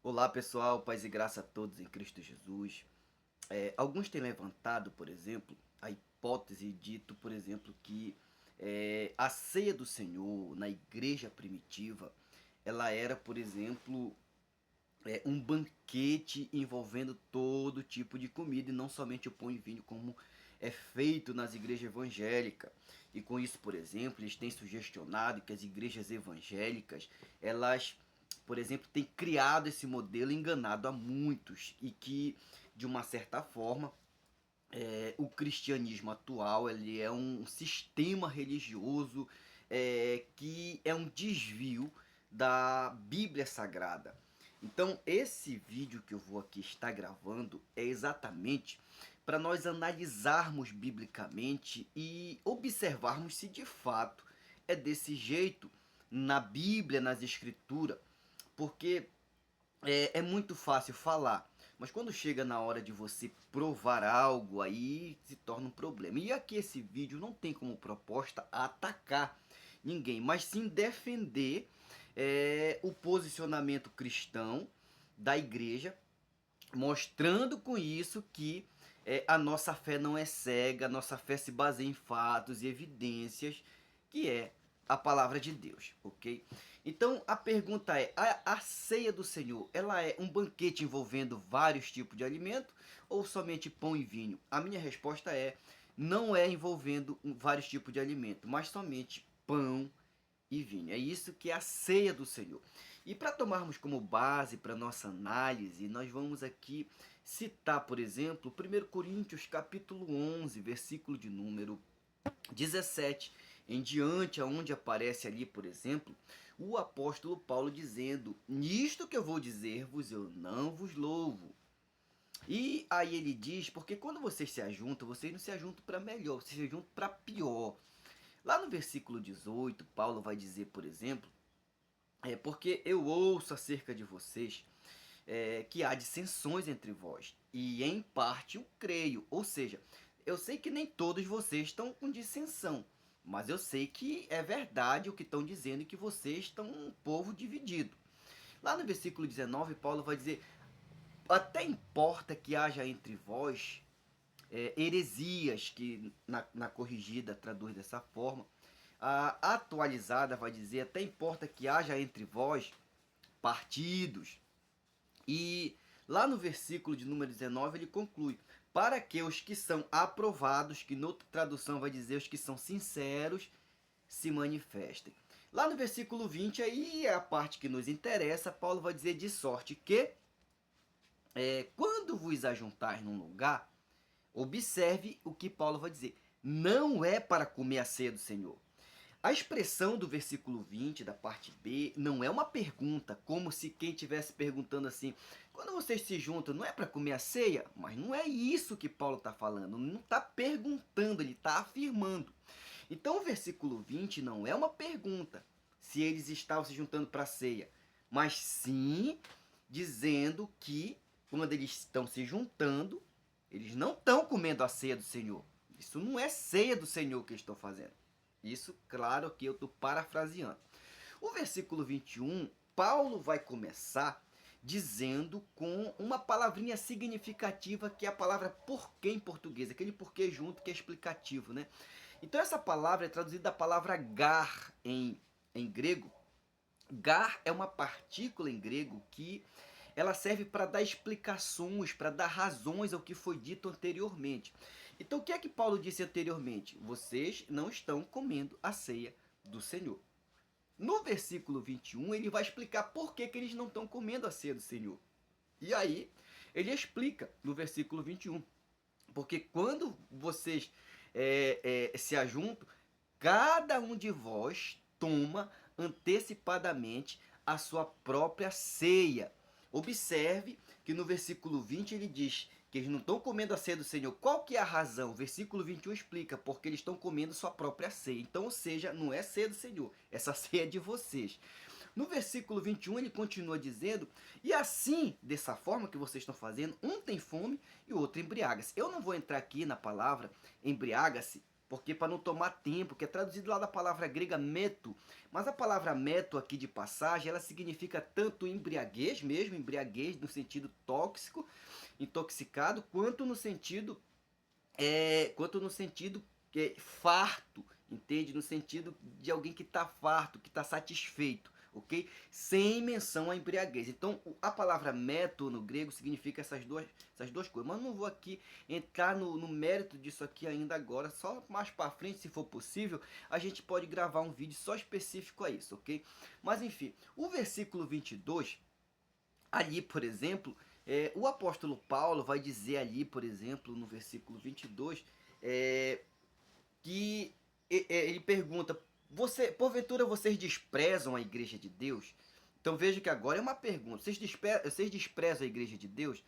Olá pessoal, paz e graça a todos em Cristo Jesus. Alguns têm levantado, por exemplo, a hipótese e dito, por exemplo, que a ceia do Senhor na igreja primitiva, ela era, por exemplo, um banquete envolvendo todo tipo de comida e não somente o pão e vinho como é feito nas igrejas evangélicas. E com isso, por exemplo, eles têm sugestionado que as igrejas evangélicas, elas, por exemplo, têm criado esse modelo enganado a muitos e que, de uma certa forma, o cristianismo atual ele é um sistema religioso que é um desvio da Bíblia Sagrada. Então, esse vídeo que eu vou aqui estar gravando é exatamente para nós analisarmos biblicamente e observarmos se de fato é desse jeito na Bíblia, nas Escrituras, porque é muito fácil falar, mas quando chega na hora de você provar algo, aí se torna um problema. E aqui esse vídeo não tem como proposta atacar ninguém, mas sim defender o posicionamento cristão da igreja, mostrando com isso que a nossa fé não é cega, a nossa fé se baseia em fatos e evidências, que é a palavra de Deus, ok? Então a pergunta é: a ceia do Senhor, ela é um banquete envolvendo vários tipos de alimento ou somente pão e vinho? A minha resposta é: não é envolvendo vários tipos de alimento, mas somente pão e vinho. É isso que é a ceia do Senhor. E para tomarmos como base para nossa análise, nós vamos aqui citar, por exemplo, 1 Coríntios capítulo 11, versículo de número 17 em diante, aonde aparece ali, por exemplo, o apóstolo Paulo dizendo: nisto que eu vou dizer-vos, eu não vos louvo. E aí ele diz: porque quando vocês se ajuntam, vocês não se ajuntam para melhor, vocês se ajuntam para pior. Lá no versículo 18, Paulo vai dizer, por exemplo, porque eu ouço acerca de vocês que há dissensões entre vós, e em parte eu creio. Ou seja, eu sei que nem todos vocês estão com dissensão, mas eu sei que é verdade o que estão dizendo e que vocês estão um povo dividido. Lá no versículo 19, Paulo vai dizer: até importa que haja entre vós heresias, que na corrigida traduz dessa forma. A atualizada vai dizer: até importa que haja entre vós partidos. E lá no versículo de número 19 ele conclui: para que os que são aprovados, que noutra tradução vai dizer os que são sinceros, se manifestem. Lá no versículo 20, aí é a parte que nos interessa, Paulo vai dizer: de sorte que, quando vos ajuntar num lugar, observe o que Paulo vai dizer: não é para comer a ceia do Senhor. A expressão do versículo 20, da parte B, não é uma pergunta, como se quem estivesse perguntando assim: quando vocês se juntam, não é para comer a ceia? Mas não é isso que Paulo está falando, não está perguntando, ele está afirmando. Então o versículo 20 não é uma pergunta se eles estavam se juntando para a ceia, mas sim dizendo que quando eles estão se juntando, eles não estão comendo a ceia do Senhor. Isso não é ceia do Senhor que eles estão fazendo. Isso, claro que eu estou parafraseando. O versículo 21, Paulo vai começar dizendo com uma palavrinha significativa que é a palavra porquê em português, aquele porquê junto que é explicativo, né? Então essa palavra é traduzida da palavra gar em grego. Gar é uma partícula em grego que ela serve para dar explicações, para dar razões ao que foi dito anteriormente. Então o que é que Paulo disse anteriormente? Vocês não estão comendo a ceia do Senhor. No versículo 21, ele vai explicar por que eles não estão comendo a ceia do Senhor. E aí, ele explica no versículo 21. Porque quando vocês se ajuntam, cada um de vós toma antecipadamente a sua própria ceia. Observe que no versículo 20 ele diz que eles não estão comendo a ceia do Senhor. Qual que é a razão? O versículo 21 explica: porque eles estão comendo sua própria ceia. Então, ou seja, não é ceia do Senhor, essa ceia é de vocês. No versículo 21 ele continua dizendo: e assim, dessa forma que vocês estão fazendo, um tem fome e o outro embriaga-se. Eu não vou entrar aqui na palavra embriaga-se, porque para não tomar tempo, que é traduzido lá da palavra grega meto, mas a palavra meto aqui de passagem, ela significa tanto embriaguez mesmo, embriaguez no sentido tóxico, intoxicado, quanto no sentido farto, entende? No sentido de alguém que está farto, que está satisfeito, ok? Sem menção à embriaguez. Então, a palavra meto no grego significa essas duas coisas. Mas não vou aqui entrar no mérito disso aqui ainda agora. Só mais para frente, se for possível, a gente pode gravar um vídeo só específico a isso, ok? Mas enfim, o versículo 22, ali, por exemplo, o apóstolo Paulo vai dizer ali, por exemplo, no versículo 22, que ele pergunta: porventura vocês desprezam a igreja de Deus? Então veja que agora é uma pergunta: vocês desprezam a igreja de Deus?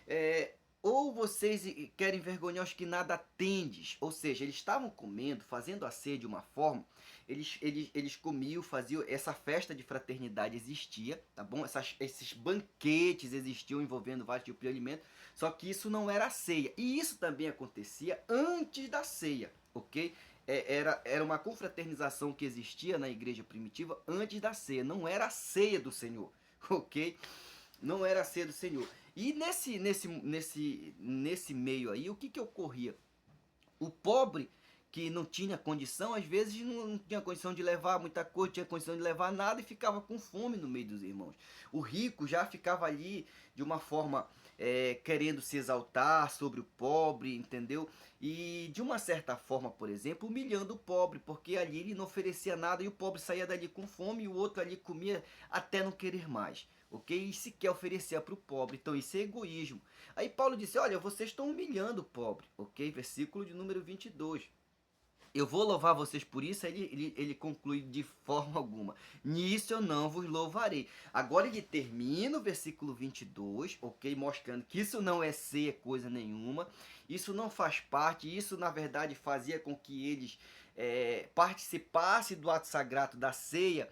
É, ou vocês querem envergonhar os que nada tendes? Ou seja, eles estavam comendo, fazendo a ceia de uma forma, eles comiam, faziam, essa festa de fraternidade existia, tá bom? Esses banquetes existiam envolvendo vários tipos de alimentos, só que isso não era a ceia. E isso também acontecia antes da ceia, ok? Era uma confraternização que existia na igreja primitiva antes da ceia, não era a ceia do Senhor, ok? Não era a ceia do Senhor. E nesse meio aí, o que ocorria? O pobre que não tinha condição, às vezes não tinha condição de levar muita coisa, tinha condição de levar nada e ficava com fome no meio dos irmãos. O rico já ficava ali de uma forma querendo se exaltar sobre o pobre, entendeu? E de uma certa forma, por exemplo, humilhando o pobre, porque ali ele não oferecia nada e o pobre saía dali com fome e o outro ali comia até não querer mais. Ok? E se quer oferecer para o pobre, então isso é egoísmo. Aí Paulo disse: olha, vocês estão humilhando o pobre, ok? Versículo de número 22. Eu vou louvar vocês por isso. Ele conclui de forma alguma: nisso eu não vos louvarei. Agora ele termina o versículo 22, ok? Mostrando que isso não é ser coisa nenhuma, isso não faz parte, isso na verdade fazia com que eles participassem do ato sagrado da ceia,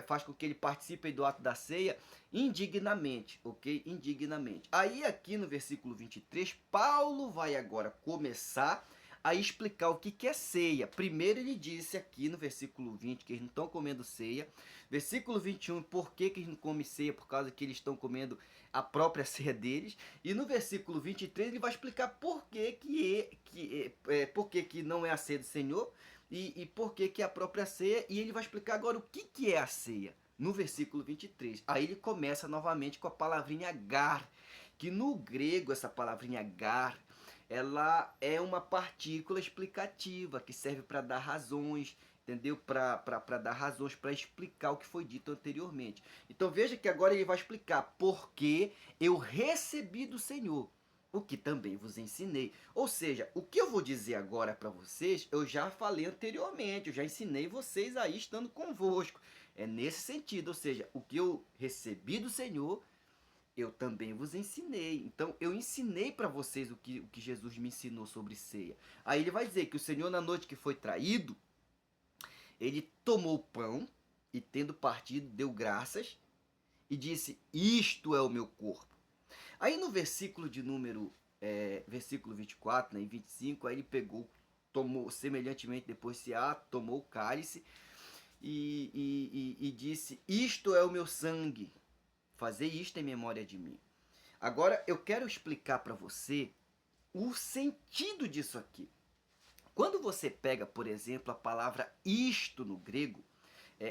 faz com que ele participe do ato da ceia indignamente, ok? Indignamente. Aí aqui no versículo 23, Paulo vai agora começar a explicar o que é ceia. Primeiro ele disse aqui no versículo 20 que eles não estão comendo ceia. Versículo 21, por que eles não comem ceia? Por causa que eles estão comendo a própria ceia deles. E no versículo 23 ele vai explicar por que não é a ceia do Senhor e por que é a própria ceia. E ele vai explicar agora o que é a ceia no versículo 23. Aí ele começa novamente com a palavrinha gar, que no grego essa palavrinha gar, ela é uma partícula explicativa que serve para dar razões, entendeu? Para dar razões, para explicar o que foi dito anteriormente. Então veja que agora ele vai explicar porque eu recebi do Senhor o que também vos ensinei. Ou seja, o que eu vou dizer agora para vocês, eu já falei anteriormente, eu já ensinei vocês aí estando convosco. É nesse sentido, ou seja, o que eu recebi do Senhor, eu também vos ensinei. Então, eu ensinei para vocês o que Jesus me ensinou sobre ceia. Aí ele vai dizer que o Senhor, na noite que foi traído, ele tomou o pão e, tendo partido, deu graças e disse: isto é o meu corpo. Aí no versículo de número, versículo 24, né, e 25, aí ele pegou, tomou, semelhantemente depois se tomou o cálice e disse: isto é o meu sangue, fazei isto em memória de mim. Agora eu quero explicar para você o sentido disso aqui. Quando você pega, por exemplo, a palavra isto no grego,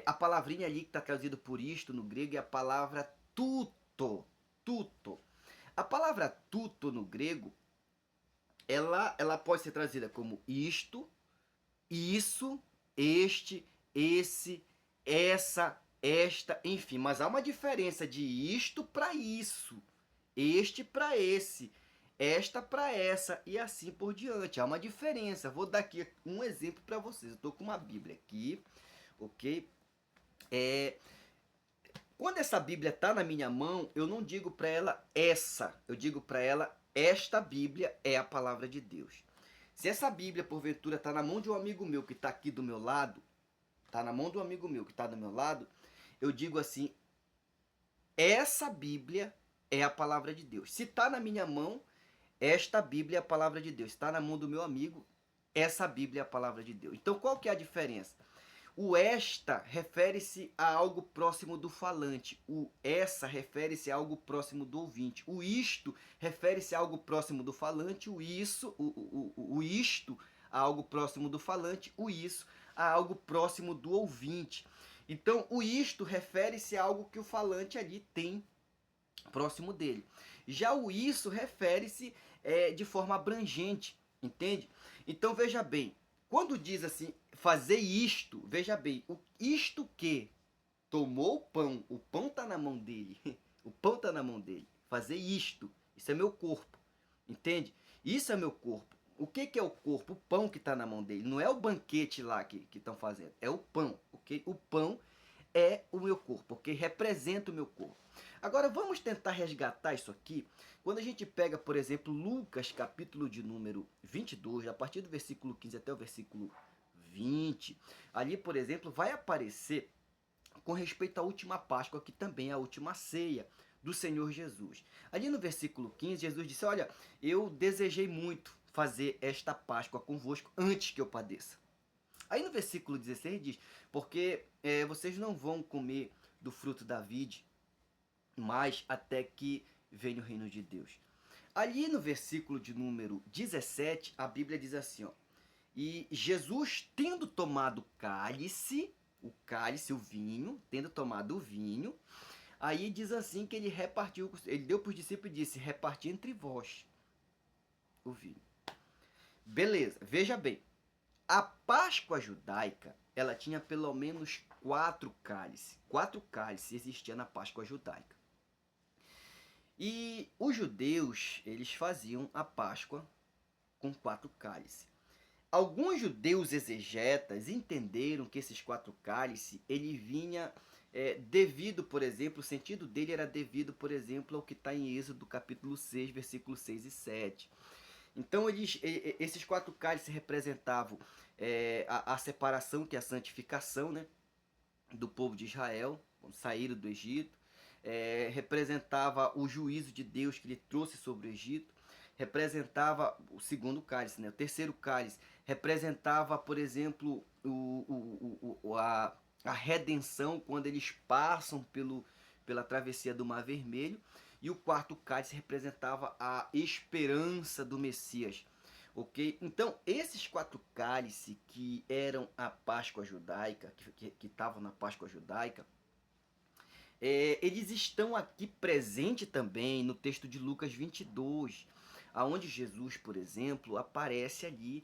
a palavrinha ali que está traduzida por isto no grego é a palavra tuto. Tuto. A palavra tuto no grego, ela pode ser traduzida como isto, isso, este, esse, essa, esta, enfim. Mas há uma diferença de isto para isso, este para esse, esta para essa e assim por diante. Há uma diferença. Vou dar aqui um exemplo para vocês. Eu estou com uma Bíblia aqui, ok? Quando essa Bíblia está na minha mão, eu não digo para ela essa, eu digo para ela esta Bíblia é a palavra de Deus. Se essa Bíblia, porventura, está na mão de um amigo meu que está aqui do meu lado, está na mão de um amigo meu que está do meu lado, eu digo assim, essa Bíblia é a palavra de Deus. Se está na minha mão, esta Bíblia é a palavra de Deus. Está na mão do meu amigo, Essa Bíblia é a palavra de Deus. Então qual que é a diferença? O esta refere-se a algo próximo do falante. O essa refere-se a algo próximo do ouvinte. O isto refere-se a algo próximo do falante. O isso, o isto a algo próximo do falante. O isso a algo próximo do ouvinte. Então, o isto refere-se a algo que o falante ali tem próximo dele. Já o isso refere-se de forma abrangente, entende? Então, veja bem, quando diz assim, fazer isto, veja bem, isto que tomou o pão está na mão dele, o pão está na mão dele, fazer isto, isso é meu corpo, entende? Isso é meu corpo. O que é o corpo? O pão que está na mão dele, não é o banquete lá que estão fazendo, é o pão, ok? O pão é o meu corpo, porque representa o meu corpo. Agora vamos tentar resgatar isso aqui. Quando a gente pega, por exemplo, Lucas, capítulo de número 22, a partir do versículo 15 até o versículo 20, ali, por exemplo, vai aparecer com respeito à última Páscoa, que também é a última ceia do Senhor Jesus. Ali no versículo 15, Jesus disse: olha, eu desejei muito fazer esta Páscoa convosco antes que eu padeça. Aí no versículo 16 diz: porque vocês não vão comer do fruto da vide, mas até que venha o reino de Deus. Ali no versículo de número 17, a Bíblia diz assim, ó: e Jesus, tendo tomado o cálice, o vinho, tendo tomado o vinho, aí diz assim que ele repartiu, ele deu para os discípulos e disse: repartir entre vós o vinho. Beleza, veja bem, a Páscoa judaica, ela tinha pelo menos 4 cálices. 4 cálices existiam na Páscoa judaica. E os judeus, eles faziam a Páscoa com 4 cálices. Alguns judeus exegetas entenderam que esses 4 cálices, ele vinha devido, por exemplo, o sentido dele era devido, por exemplo, ao que está em Êxodo capítulo 6, versículos 6 e 7. Então esses 4 cálices representavam a separação, que é a santificação, né, do povo de Israel, quando saíram do Egito. Representava o juízo de Deus que ele trouxe sobre o Egito. Representava o segundo cálice, né? O terceiro cálice representava, por exemplo, a redenção, quando eles passam pela travessia do Mar Vermelho. E o quarto cálice representava a esperança do Messias. Ok? Então, esses 4 cálices que eram a Páscoa judaica, que estavam na Páscoa judaica, eles estão aqui presentes também no texto de Lucas 22, aonde Jesus, por exemplo, aparece ali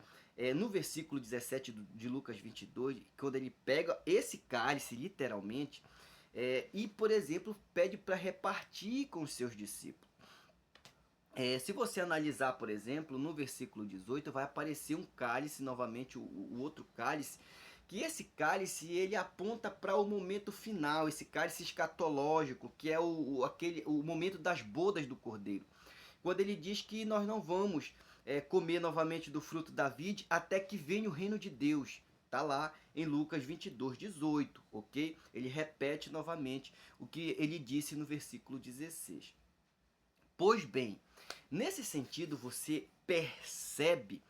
no versículo 17 de Lucas 22, quando ele pega esse cálice, literalmente, e, por exemplo, pede para repartir com os seus discípulos. Se você analisar, por exemplo, no versículo 18, vai aparecer um cálice, novamente o outro cálice, que esse cálice ele aponta para o momento final, esse cálice escatológico, que é o momento das bodas do Cordeiro. Quando ele diz que nós não vamos comer novamente do fruto da vide até que venha o reino de Deus. Está lá em Lucas 22, 18, ok? Ele repete novamente o que ele disse no versículo 16. Pois bem, nesse sentido você percebe,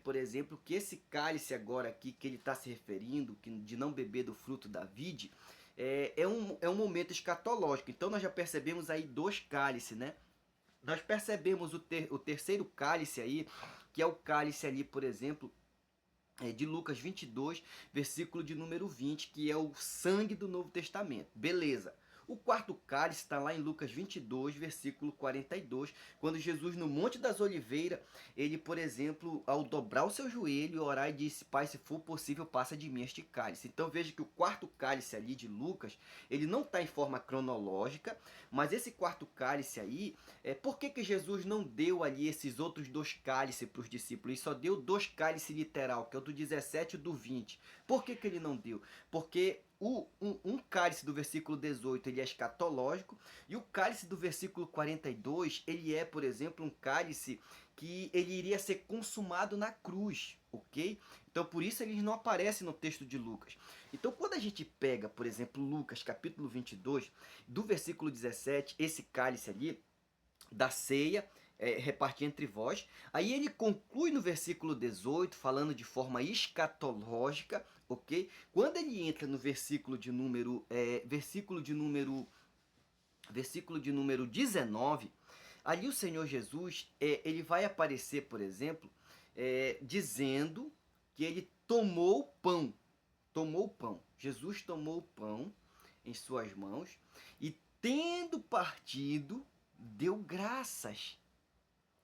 por exemplo, que esse cálice agora aqui que ele está se referindo, de não beber do fruto da vide, é um momento escatológico. Então nós já percebemos aí 2 cálices, né? Nós percebemos o terceiro cálice aí, que é o cálice ali, por exemplo, de Lucas 22, versículo de número 20, que é o sangue do Novo Testamento. Beleza. O quarto cálice está lá em Lucas 22, versículo 42, quando Jesus no Monte das Oliveiras, ele, por exemplo, ao dobrar o seu joelho e orar, e disse: Pai, se for possível, passa de mim este cálice. Então veja que o quarto cálice ali de Lucas, ele não está em forma cronológica, mas esse quarto cálice aí, por que Jesus não deu ali esses outros 2 cálices para os discípulos? Ele só deu 2 cálices literal, que é o do 17 e do 20. Por que ele não deu? Porque um cálice do versículo 18 ele é escatológico, e o cálice do versículo 42 ele é, por exemplo, um cálice que ele iria ser consumado na cruz, ok? Então por isso ele não aparece no texto de Lucas. Então quando a gente pega, por exemplo, Lucas capítulo 22, do versículo 17, esse cálice ali da ceia, repartir entre vós. Aí ele conclui no versículo 18, falando de forma escatológica, ok? Quando ele entra no versículo de número 19, ali o Senhor Jesus, ele vai aparecer, por exemplo, dizendo que ele tomou o pão. Jesus tomou o pão em suas mãos e, tendo partido, deu graças.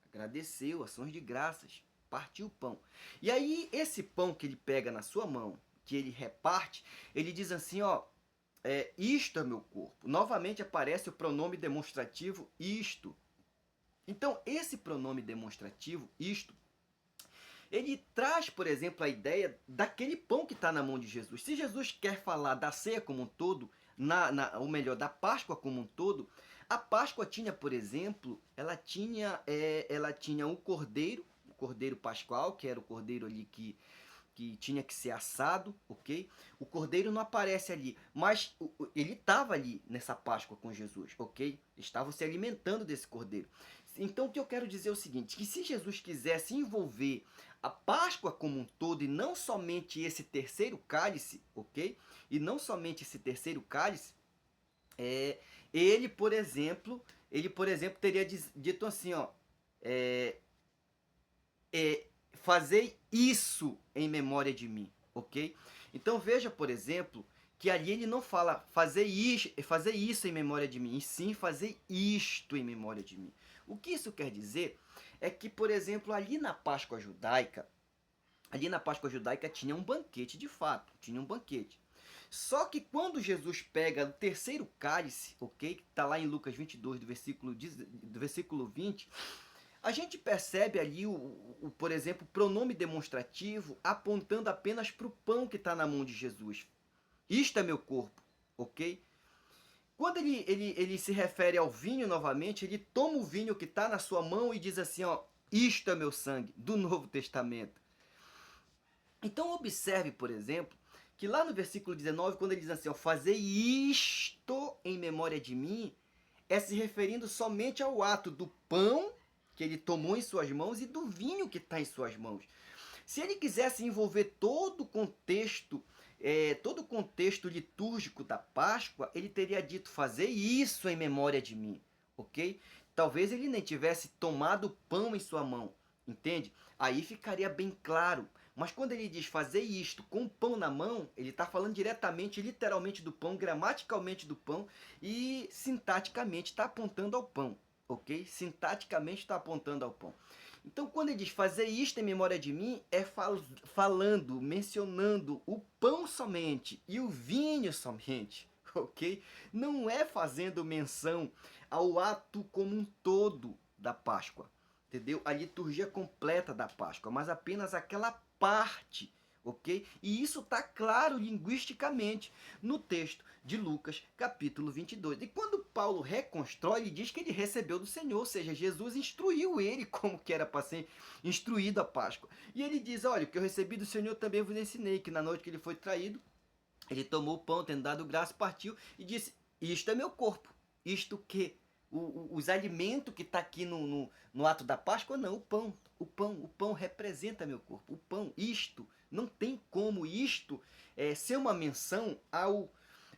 Agradeceu, ações de graças, partiu o pão. E aí, esse pão que ele pega na sua mão, que ele reparte, ele diz assim, ó, isto é meu corpo. Novamente aparece o pronome demonstrativo isto. Então, esse pronome demonstrativo, isto, ele traz, por exemplo, a ideia daquele pão que está na mão de Jesus. Se Jesus quer falar da ceia como um todo, ou melhor, da Páscoa como um todo, a Páscoa tinha, por exemplo, ela tinha o cordeiro pascual, que era o cordeiro ali que tinha que ser assado, ok? O cordeiro não aparece ali, mas ele estava ali nessa Páscoa com Jesus, ok? Estavam se alimentando desse cordeiro. Então o que eu quero dizer é o seguinte, que se Jesus quisesse envolver a Páscoa como um todo e não somente esse terceiro cálice, ok? E não somente esse terceiro cálice, ele, por exemplo, teria dito assim, ó, fazei isso em memória de mim, ok? Então veja, por exemplo, que ali ele não fala fazer isso em memória de mim, e sim fazer isto em memória de mim. O que isso quer dizer é que, por exemplo, ali na Páscoa judaica tinha um banquete de fato, tinha um banquete. Só que quando Jesus pega o terceiro cálice, ok? Que está lá em Lucas 22, do versículo 20, a gente percebe ali, por exemplo, o pronome demonstrativo apontando apenas para o pão que está na mão de Jesus. Isto é meu corpo, ok? Quando ele se refere ao vinho novamente, ele toma o vinho que está na sua mão e diz assim, ó, isto é meu sangue, do Novo Testamento. Então observe, por exemplo, que lá no versículo 19, quando ele diz assim, ó, fazei isto em memória de mim, é se referindo somente ao ato do pão que ele tomou em suas mãos e do vinho que está em suas mãos. Se ele quisesse envolver todo o contexto litúrgico da Páscoa, ele teria dito fazer isso em memória de mim, ok? Talvez ele nem tivesse tomado o pão em sua mão, entende? Aí ficaria bem claro. Mas quando ele diz fazer isto com o pão na mão, ele está falando diretamente, literalmente do pão, gramaticalmente do pão e sintaticamente está apontando ao pão, ok? Sintaticamente está apontando ao pão. Então, quando ele diz fazer isto em memória de mim, é falando, mencionando o pão somente e o vinho somente, ok? Não é fazendo menção ao ato como um todo da Páscoa, entendeu? A liturgia completa da Páscoa, mas apenas aquela parte, ok? E isso está claro linguisticamente no texto de Lucas, capítulo 22. E quando Paulo reconstrói, ele diz que ele recebeu do Senhor, ou seja, Jesus instruiu ele como que era para ser instruído a Páscoa. E ele diz, olha, o que eu recebi do Senhor também vos ensinei, que na noite que ele foi traído, ele tomou o pão, tendo dado graça, partiu e disse, isto é meu corpo. Isto que? Os alimentos que está aqui no ato da Páscoa, não, o pão representa meu corpo, o pão, isto, não tem como isto ser uma menção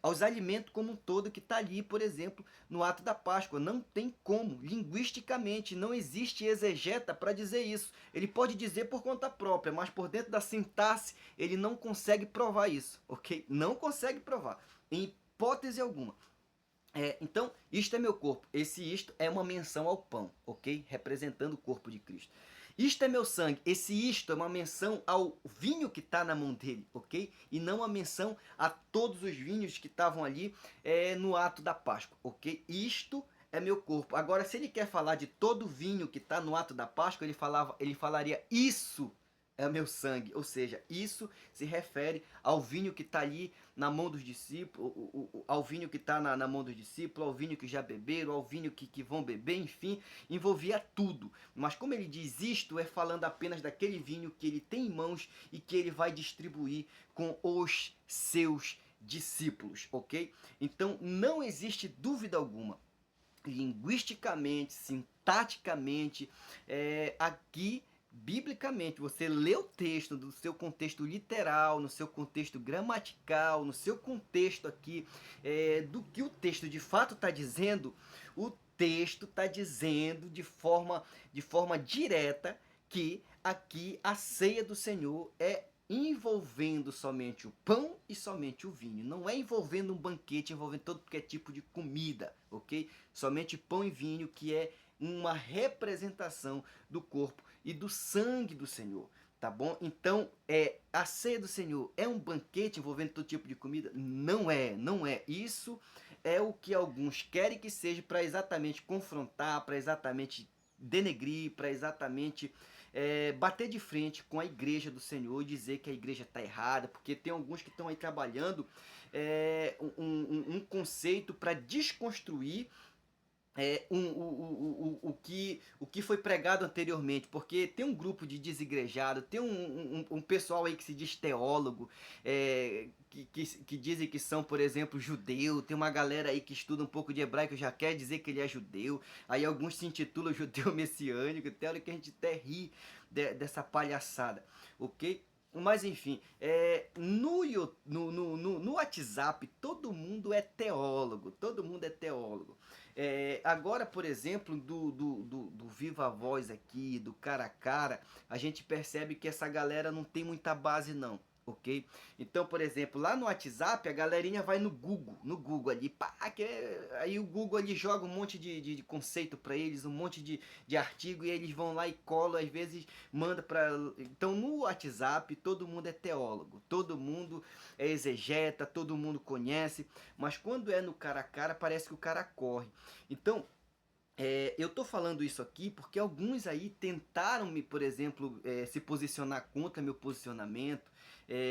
aos alimentos como um todo que está ali, por exemplo, no ato da Páscoa, não tem como, linguisticamente, não existe exegeta para dizer isso, ele pode dizer por conta própria, mas por dentro da sintaxe, ele não consegue provar isso, ok? Não consegue provar, em hipótese alguma. Então, isto é meu corpo. Isto é uma menção ao pão, ok? Representando o corpo de Cristo. Isto é meu sangue. Isto é uma menção ao vinho que está na mão dele, ok? E não uma menção a todos os vinhos que estavam ali no ato da Páscoa, ok? Isto é meu corpo. Agora, se ele quer falar de todo o vinho que está no ato da Páscoa, ele falaria isso é meu sangue, ou seja, isso se refere ao vinho que está ali na mão dos discípulos, ao vinho que está na mão dos discípulos, ao vinho que já beberam, ao vinho que vão beber, enfim, envolvia tudo. Mas como ele diz isto, é falando apenas daquele vinho que ele tem em mãos e que ele vai distribuir com os seus discípulos, ok? Então não existe dúvida alguma linguisticamente, sintaticamente, aqui, biblicamente, você lê o texto do seu contexto literal, no seu contexto gramatical, no seu contexto aqui, do que o texto de fato está dizendo, o texto está dizendo de forma direta que aqui a ceia do Senhor é envolvendo somente o pão e somente o vinho. Não é envolvendo um banquete, envolvendo todo que é tipo de comida, ok? Somente pão e vinho, que é uma representação do corpo e do sangue do Senhor, tá bom? Então, a ceia do Senhor é um banquete envolvendo todo tipo de comida? Não é, não é. Isso é o que alguns querem que seja para exatamente confrontar, para exatamente denegrir, para exatamente bater de frente com a igreja do Senhor e dizer que a igreja está errada, porque tem alguns que estão aí trabalhando um conceito para desconstruir o que foi pregado anteriormente, porque tem um grupo de desigrejado, tem um pessoal aí que se diz teólogo, que dizem que são, por exemplo, judeu, tem uma galera aí que estuda um pouco de hebraico, já quer dizer que ele é judeu, aí alguns se intitulam judeu messiânico, tem hora que a gente até ri dessa palhaçada, ok? Mas enfim, no WhatsApp todo mundo é teólogo, todo mundo é teólogo. Agora, por exemplo, do Viva Voz aqui, do cara a cara, a gente percebe que essa galera não tem muita base não, ok? Então, por exemplo, lá no WhatsApp a galerinha vai no Google ali, pá, aí o Google ali joga um monte de conceito para eles, um monte de artigo e eles vão lá e colam, às vezes manda para... Então no WhatsApp todo mundo é teólogo, todo mundo é exegeta, todo mundo conhece, mas quando é no cara a cara parece que o cara corre. Então, eu tô falando isso aqui porque alguns aí tentaram me, por exemplo, se posicionar contra meu posicionamento.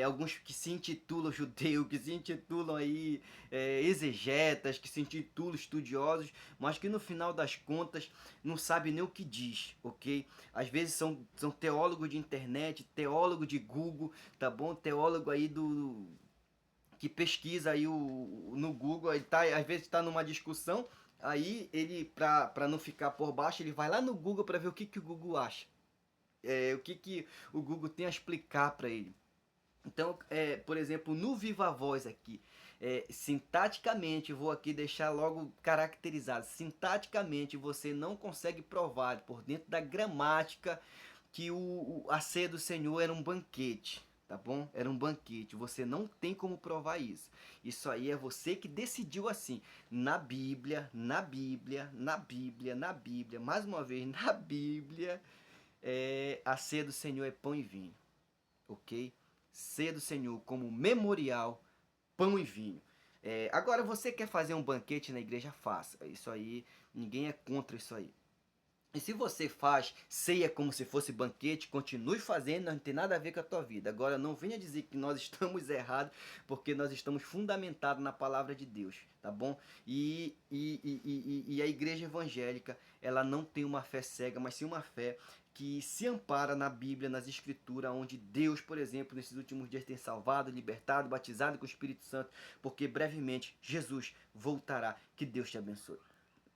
Alguns que se intitulam judeu, que se intitulam aí exegetas, que se intitulam estudiosos, mas que no final das contas não sabem nem o que diz, ok? Às vezes são teólogos de internet, teólogo de Google, tá bom? Teólogo aí que pesquisa aí no Google, ele tá, às vezes está numa discussão, aí ele, para não ficar por baixo, ele vai lá no Google para ver o que o Google acha, o que o Google tem a explicar para ele. Então, por exemplo, no Viva Voz aqui, sintaticamente, vou aqui deixar logo caracterizado, sintaticamente você não consegue provar por dentro da gramática que a ceia do Senhor era um banquete, tá bom? Era um banquete, você não tem como provar isso. Isso aí é você que decidiu assim, na Bíblia, na Bíblia, na Bíblia, na Bíblia, mais uma vez, na Bíblia, a ceia do Senhor é pão e vinho, ok? Ceia do Senhor como memorial, pão e vinho. Agora, você quer fazer um banquete na igreja? Faça. Isso aí, ninguém é contra isso aí. E se você faz ceia como se fosse banquete, continue fazendo, não tem nada a ver com a tua vida. Agora, não venha dizer que nós estamos errados, porque nós estamos fundamentados na palavra de Deus, tá bom? E a igreja evangélica, ela não tem uma fé cega, mas sim uma fé que se ampara na Bíblia, nas Escrituras, onde Deus, por exemplo, nesses últimos dias tem salvado, libertado, batizado com o Espírito Santo, porque brevemente Jesus voltará. Que Deus te abençoe.